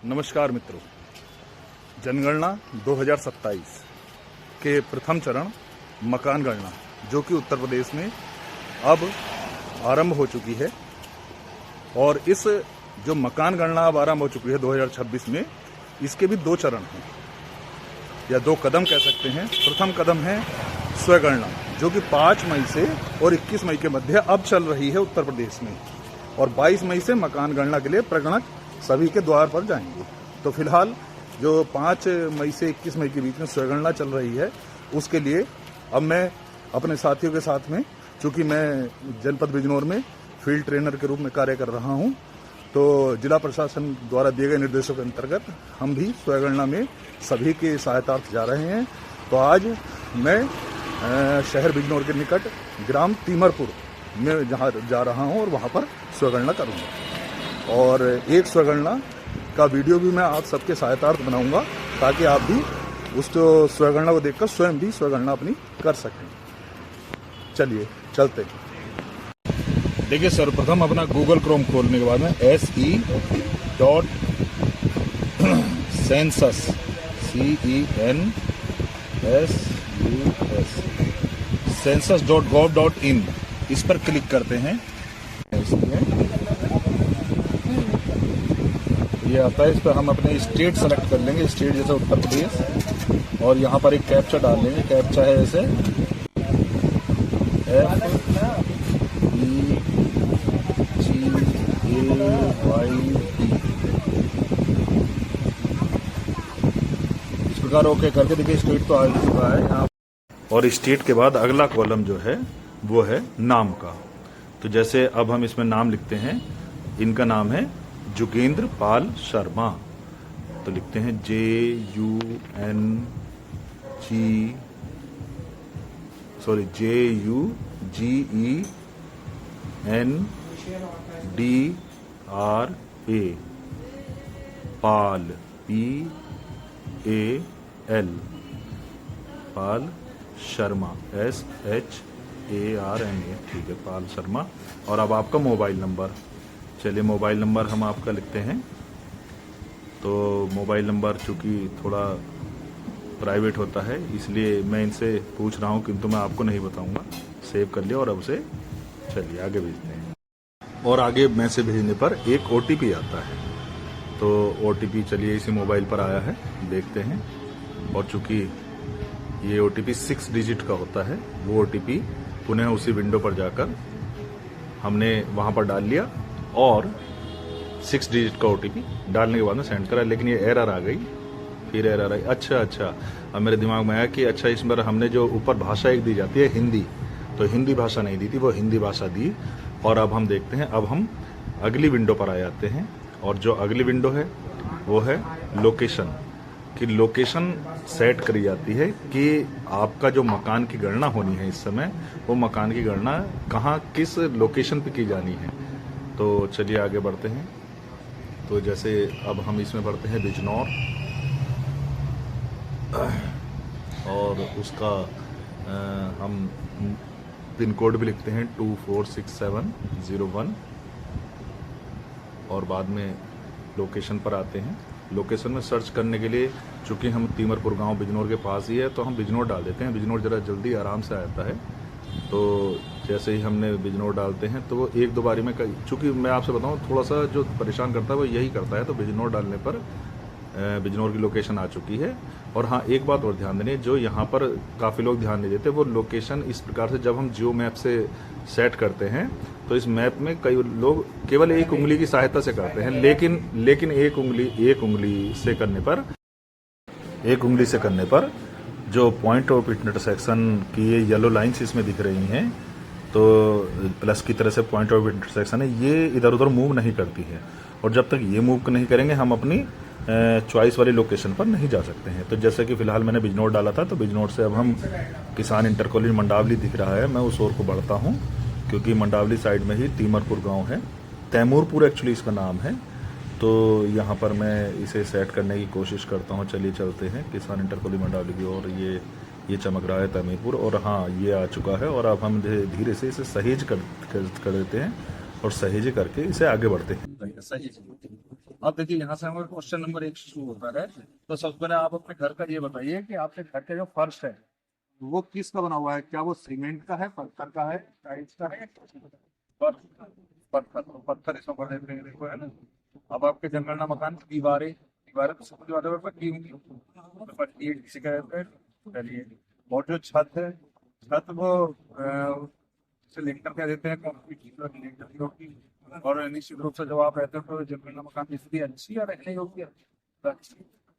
नमस्कार मित्रों, जनगणना 2027 के प्रथम चरण मकान गणना जो कि उत्तर प्रदेश में अब आरंभ हो चुकी है और इस जो मकान गणना अब आरंभ हो चुकी है 2026 में, इसके भी दो चरण हैं या दो कदम कह सकते हैं। प्रथम कदम है स्वगणना जो कि 5 मई से और 21 मई के मध्य अब चल रही है उत्तर प्रदेश में, और 22 मई से मकान गणना के लिए प्रगणक सभी के द्वार पर जाएंगे। तो फिलहाल जो 5 मई से 21 मई के बीच में स्वगणना चल रही है, उसके लिए अब मैं अपने साथियों के साथ में, चूंकि मैं जनपद बिजनौर में फील्ड ट्रेनर के रूप में कार्य कर रहा हूं, तो जिला प्रशासन द्वारा दिए गए निर्देशों के अंतर्गत हम भी स्वगणना में सभी के सहायतार्थ जा रहे हैं। तो आज मैं शहर बिजनौर के निकट ग्राम तीमरपुर में जहाँ जा रहा हूँ और वहाँ पर स्वगणना करूँगा, और एक स्वगणना का वीडियो भी मैं आप सबके सहायतार्थ बनाऊंगा ताकि आप भी उस स्वगणना को देखकर स्वयं भी स्वगणना अपनी कर सकें। चलिए चलते हैं। देखिए, सर्वप्रथम अपना गूगल क्रोम खोलने के बाद में SE.census census.gov.in इस पर क्लिक करते हैं। ये आता है, इस पर हम अपने स्टेट सेलेक्ट कर लेंगे, स्टेट जैसे उत्तर प्रदेश, और यहाँ पर एक कैप्चा डाल लेंगे। कैप्चा है ऐसे FEGAYT, इस प्रकार ओके करके देखिए स्टेट तो आ चुका है यहाँ, और स्टेट के बाद अगला कॉलम जो है वो है नाम का। तो जैसे अब हम इसमें नाम लिखते हैं, इनका नाम है जोगेंद्र पाल शर्मा, तो लिखते हैं JUGENDRA पाल PAL पाल शर्मा SHARMA, ठीक है, पाल शर्मा। और अब आपका मोबाइल नंबर, चलिए मोबाइल नंबर हम आपका लिखते हैं। तो मोबाइल नंबर चूँकि थोड़ा प्राइवेट होता है, इसलिए मैं इनसे पूछ रहा हूँ, किंतु मैं आपको नहीं बताऊंगा। सेव कर लिया और अब से चलिए आगे भेजते हैं। और आगे मैसेज भेजने पर एक OTP आता है, तो OTP चलिए इसी मोबाइल पर आया है, देखते हैं। और चूँकि ये OTP 6 डिजिट का होता है, वो OTP पुनः उसी विंडो पर जाकर हमने वहाँ पर डाल लिया और 6 डिजिट का OTP डालने के बाद में सेंड करा, लेकिन ये एरर आ गई, फिर एरर आई। अच्छा, अब मेरे दिमाग में आया कि अच्छा, इस बार हमने जो ऊपर भाषा एक दी जाती है हिंदी, तो हिंदी भाषा नहीं दी थी, वो हिंदी भाषा दी। और अब हम देखते हैं, अब हम अगली विंडो पर आ जाते हैं, और जो अगली विंडो है वो है लोकेशन की। लोकेशन सेट करी जाती है कि आपका जो मकान की गणना होनी है इस समय, वो मकान की गणना कहाँ किस लोकेशन पे की जानी है। तो चलिए आगे बढ़ते हैं। तो जैसे अब हम इसमें बढ़ते हैं बिजनौर, और उसका हम पिन कोड भी लिखते हैं 246701, और बाद में लोकेशन पर आते हैं। लोकेशन में सर्च करने के लिए, चूँकि हम तीमरपुर गांव बिजनौर के पास ही है, तो हम बिजनौर डाल देते हैं। बिजनौर ज़रा जल्दी आराम से आता है, तो जैसे ही हमने बिजनौर डालते हैं तो वो 1-2 बारी में, चूँकि मैं आपसे बताऊं थोड़ा सा जो परेशान करता है वो यही करता है, तो बिजनौर डालने पर बिजनौर की लोकेशन आ चुकी है। और हाँ, एक बात और ध्यान देनी, जो यहाँ पर काफ़ी लोग ध्यान नहीं देते, वो लोकेशन इस प्रकार से जब हम जियो मैप से सेट करते हैं, तो इस मैप में कई लोग केवल एक उंगली की सहायता से करते हैं, लेकिन एक उंगली से करने पर जो पॉइंट ऑफ इंटरसेक्शन की ये येलो लाइन्स इसमें दिख रही हैं, तो प्लस की तरह से पॉइंट ऑफ इंटरसेक्शन है, ये इधर उधर मूव नहीं करती है, और जब तक ये मूव नहीं करेंगे हम अपनी चॉइस वाली लोकेशन पर नहीं जा सकते हैं। तो जैसे कि फिलहाल मैंने बिजनौर डाला था, तो बिजनौर से अब हम किसान इंटर कॉलेज मंडावली दिख रहा है, मैं उस ओर को बढ़ता हूँ, क्योंकि मंडावली साइड में ही तीमरपुर गाँव है, तैमूरपुर एक्चुअली इसका नाम है। तो यहाँ पर मैं इसे सेट करने की कोशिश करता हूँ। चलिए चलते हैं किसान इंटर कॉलेज मंडावली की ओर। ये चमक रहा है तमीरपुर, और हाँ ये आ चुका है, और अब हम धीरे से इसे सहेज कर देते हैं और सहेजे करके इसे आगे बढ़ते हैं। सही। अब देखिए यहाँ से हमारा क्वेश्चन नंबर 1 शुरू होता है। तो सबसे पहले आप अपने घर का ये बताइए कि आपके घर का जो फर्श है वो किसका बना हुआ है? क्या वो सीमेंट का है, पत्थर का है, टाइल्स का है? पत्थर। तो पत्थर इसमें पड़े हुए हैं, देखो, है ना। अब आपके जनगणना मकान की दीवारें दीवारें तो समझ वाले पर पक्की होंगी, तो पर ईंट किसी का है, चलिए। और जो छत है, छत वो जिसे लिंटर कह देते हैं, कंक्रीट की लिंटर की होगी। और निश्चित रूप से जब आप रहते हो तो जनगणना मकान की स्थिति अच्छी है, रहने योग्य है? तो अच्छी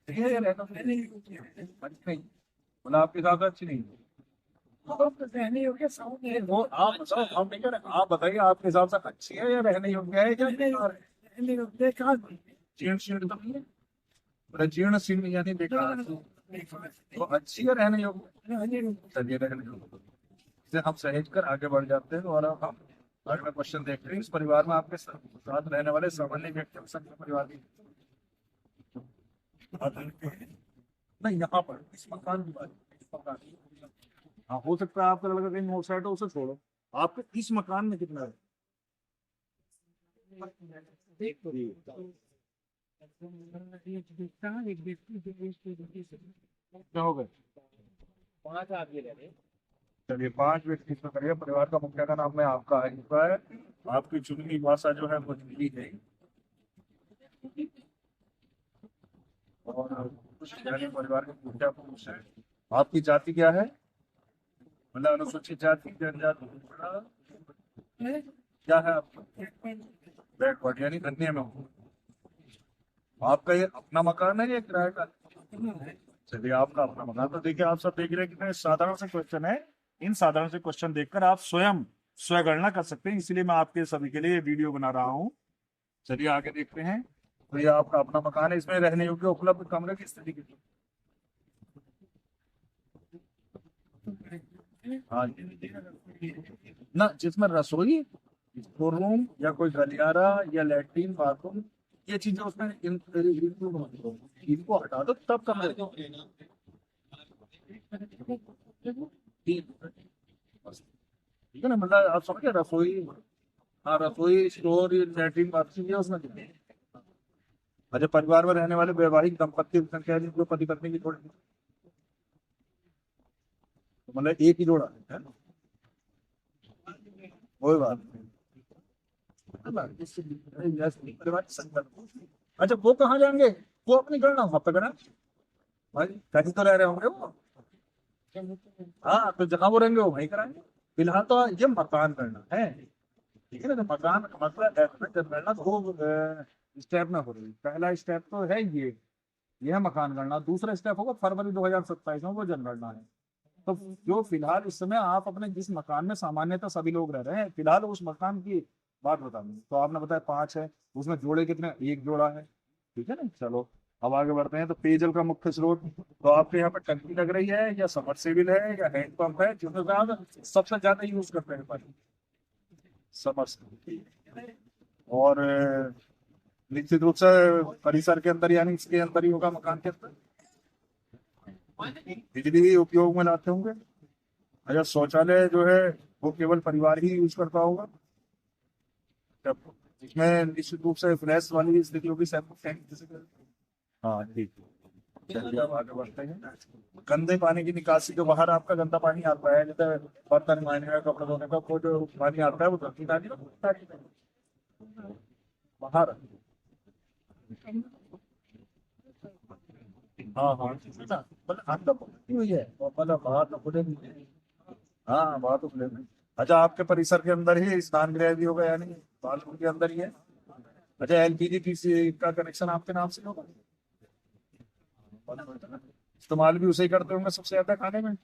है या रहने योग्य है? अच्छी नहीं, मतलब आपके हिसाब से अच्छी नहीं है? रहने योग्य सामने वो आप बताओ, हम नहीं कह रहे, आप बताइए आपके हिसाब से अच्छी है या रहने योग्य है या बेकार है? रहने योग्य कहाँ? जीर्ण शीर्ण तो नहीं है, मतलब जीर्ण शीर्ण यानी बेकार, तो अच्छी है रहने योग्य? चलिए रहने योग्य। इसे हम सहेज कर आगे बढ़ जाते हैं और अब हम अगला क्वेश्चन देखते हैं। इस परिवार में आपके साथ रहने वाले सामान्य व्यक्तियों की संख्या परिवार की नहीं, यहाँ पर इस मकान की बात, इस मकान की। हाँ, हो सकता है आपका लड़का कहीं आउटसाइड हो, उसे छोड़ो। आपके इस मकान में कितना है? क्या हो गए? 5 आदमी रह रहे। चलिए 5 व्यक्ति इसमें करिए। परिवार का मुखिया का नाम है आपका आरिफा है। आपकी चुनरी भाषा जो है वो हिंदी है। और परिवार के मुखिया पुरुष है। आपकी जाति क्या है? मतलब अनुसूचित जाति, जनजाति, क्या है आपका? बैकवर्ड यानी अन्य में हो। आपका ये अपना मकान है या किराए का? चलिए आपका अपना मकान। तो देखिए आप सब देख रहे हैं कितने साधारण से क्वेश्चन है। इन साधारण से क्वेश्चन देखकर आप स्वयं स्वगणना कर सकते हैं, इसलिए मैं आपके सभी के लिए ये वीडियो बना रहा हूँ। चलिए आगे देखते हैं। तो ये आपका अपना मकान है, इसमें रहने योग्य उपलब्ध कमरे की स्थिति कितनी? हाँ ना, जिसमें रसोई, स्टोर रूम या कोई गलियारा या लैट्रिन बाथरूम, ये चीजें उसमें इनको हटा दो तब कमरे। ठीक है ना, मतलब आप समझ गए, रसोई, हाँ रसोई, स्टोर, लैट्रिन बाथरूम, ये उसमें कितने? अच्छा, परिवार में रहने वाले वैवाहिक दंपत्ति की संख्या है जिनको पति पत्नी की जोड़ी, तो मतलब एक ही जोड़ा है ना? कोई बात नहीं। अच्छा, वो कहाँ जाएंगे? वो अपनी गणना वहां पे करें भाई, कहीं तो रह रहे होंगे वो। हाँ, तो जहाँ वो रहेंगे वो वहीं कराएंगे। फिलहाल तो ये मकान करना है, ठीक है ना। तो मकान का मतलब एस्टिमेट जनगणना दो स्टेप में हो रही है। पहला स्टेप तो है ये है मकान गणना। दूसरा स्टेप होगा फरवरी 2027 में, वो जनगणना है। तो जो फिलहाल इस समय आप अपने जिस मकान में सामान्यतः सभी लोग रह रहे हैं, फिलहाल उस मकान की बात बता दें। तो आपने बताया 5 है, उसमें जोड़े कितने? एक जोड़ा है, ठीक है ना। चलो अब आगे बढ़ते हैं। तो पेयजल का मुख्य स्रोत, तो आपके यहाँ पर टंकी लग रही है या समरसेबिल है या हैंडपंप है जिसमें आप सबसे ज्यादा यूज करते हैं पानी? समरसेबिल। और निश्चित रूप से परिसर के अंदर यानी इसके अंदर ही होगा, मकान के अंदर बिजली भी उपयोग में लाते होंगे। अच्छा, शौचालय जो है वो केवल परिवार ही यूज करता होगा, इसमें निश्चित रूप से फ्लैश वाली स्थिति होगी, हाँ ठीक है। चलिए अब आगे बढ़ते हैं। गंदे पानी की निकासी, जो बाहर आपका गंदा पानी आता है, जैसे बर्तन मांजने का, कपड़े धोने का, वो जो पानी आता है वो गंदी नाली बाहर। हाँ हाँ, मतलब अंदर पहुंची हुई है और मतलब बाहर तो खुले नहीं है। हाँ बाहर तो खुले नहीं। अच्छा, आपके परिसर के अंदर ही स्नान गृह भी होगा, यानी बाथरूम के अंदर ही है? अच्छा, एलपीजी पीसी का कनेक्शन आपके नाम से होगा? इस्तेमाल भी उसे ही करते होंगे सबसे ज्यादा खाने में। इस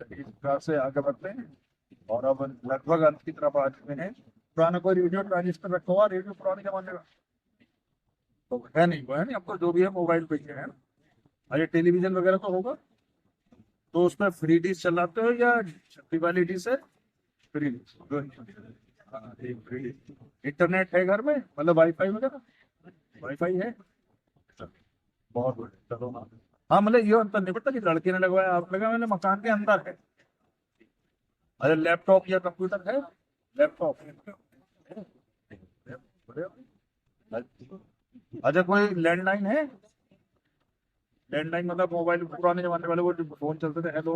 प्रकार से आगे बढ़ते हैं और अब लगभग अंत की तरफ आ चुके हैं। पुराना कोई रेडियो ट्रांजिस्टर रखा हुआ? रेडियो पुराने जमाने का तो है नहीं, वो है नहीं, आपको जो भी है मोबाइल पे ही है ना। अरे टेलीविजन वगैरह तो होगा, तो उसमें फ्री डिश चलाते हो या छत्ती वाली डिश है? Free dish. हाँ ठीक, फ्री डिश। इंटरनेट है घर में, मतलब वाईफाई वगैरह? वाईफाई है, बहुत बढ़िया। चलो हाँ, हाँ मतलब ये अंतर नहीं पड़ता कि लड़के ने लगवाया आप लगा, मैंने मकान के अंदर है। अच्छा लैपटॉप या कंप्यूटर है? लैपटॉप अच्छा कोई लैंडलाइन है? लैंडलाइन मतलब मोबाइल पुराने जमाने वाले वो जो फोन चलते थे, हेलो,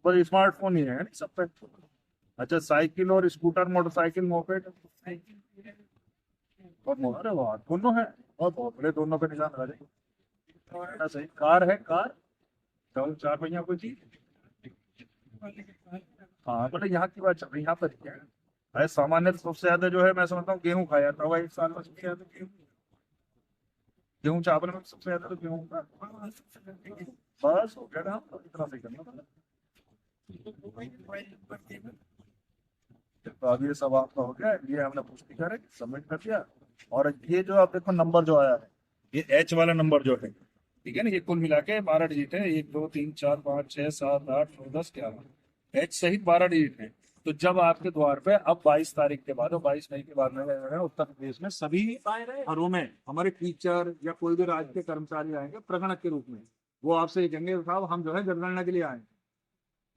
पर स्मार्टफोन ही है नहीं सब पे। अच्छा साइकिल और स्कूटर, मोटरसाइकिल, मोपेड और अरे वाह दोनों है, और बहुत बड़े, दोनों पे निशान लगा देंगे। हाँ, सही। कार है? कार चार चार पहिया कोई चीज? हाँ मतलब यहाँ की बात चल रही है, यहाँ पर क्या है? अरे सामान्य सबसे ज्यादा जो है मैं समझता हूँ गेहूं खाया जाता होगा एक साल में, सबसे ज्यादा गेहूं, गेहूं चावल में सबसे ज्यादा तो गेहूं का। बस हो गया ना, तो इतना सही करना था। तो अब ये सब आपका हो गया, ये हमने पुष्टि करे सबमिट कर दिया। और ये जो आप देखो नंबर जो आया है, ये एच वाला नंबर जो है, ठीक है ना, ये कुल मिला के 12 डिजिट है, 1 2 3 4 5 6 7 8 9 10 11, एच सहित 12 डिजिट है। तो जब आपके द्वार पे अब 22 तारीख के बाद और 22 मई के बाद में जो है उत्तर प्रदेश में सभी घरों में हमारे टीचर या कोई भी राज्य के कर्मचारी आएंगे प्रगणक के रूप में, वो आपसे ये कहेंगे साहब हम जो है जनगणना के लिए आए हैं।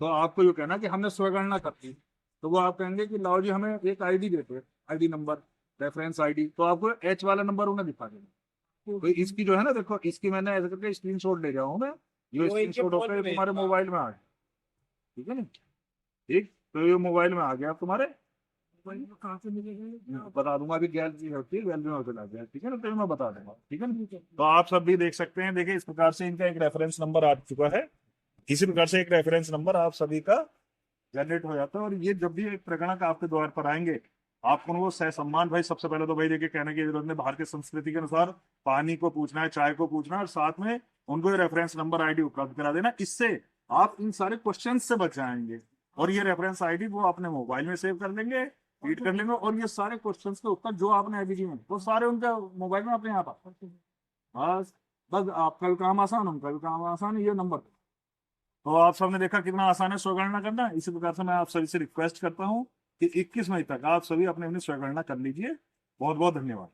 तो आपको ये कहना कि हमने स्वगणना कर दी, तो वो आप कहेंगे कि लाओ जी हमें एक आईडी देते, आईडी नंबर, रेफरेंस आईडी, तो आपको एच वाला नंबर उन्हें दिखा देंगे। तो इसकी जो है ना देखो, इसकी मैंने ऐसे करके स्क्रीनशॉट ले जाऊँ मैं, ये स्क्रीनशॉट होकर तुम्हारे मोबाइल में आ गया, ठीक है ना? ठीक, तो ये मोबाइल में आ गया तुम्हारे, कहाँ से मिलेगा बता दूंगा, अभी गैलरी होती है, गैलरी में चला गया, ठीक है ना, तो मैं बता दूंगा, ठीक है ना? तो आप सब भी देख सकते हैं, देखिए इस प्रकार से इनका एक रेफरेंस नंबर आ चुका है। इसी प्रकार से एक रेफरेंस नंबर आप सभी का जनरेट हो जाता है। और ये जब भी एक प्रगणक आपके द्वार पर आएंगे, आपको उनको सह सम्मान, भाई सबसे पहले तो भाई देखिए कहने की जरूरत नहीं, भारतीय संस्कृति के अनुसार पानी को पूछना है, चाय को पूछना है, और साथ में उनको रेफरेंस नंबर आईडी उपलब्ध करा देना। इससे आप इन सारे क्वेश्चन से बच जाएंगे, और ये रेफरेंस आईडी वो अपने मोबाइल में सेव कर लेंगे, फीड कर लेंगे, और ये सारे क्वेश्चन के उत्तर जो आपने अभी दिए वो सारे उनके मोबाइल में अपने आप आ, बस बस आपका भी काम आसान, उनका भी काम आसान, ये नंबर। तो आप सबने देखा कितना आसान है स्वगणना करना। इसी प्रकार से मैं आप सभी से रिक्वेस्ट करता हूँ कि 21 मई तक आप सभी अपने अपनी स्वगणना कर लीजिए। बहुत बहुत धन्यवाद।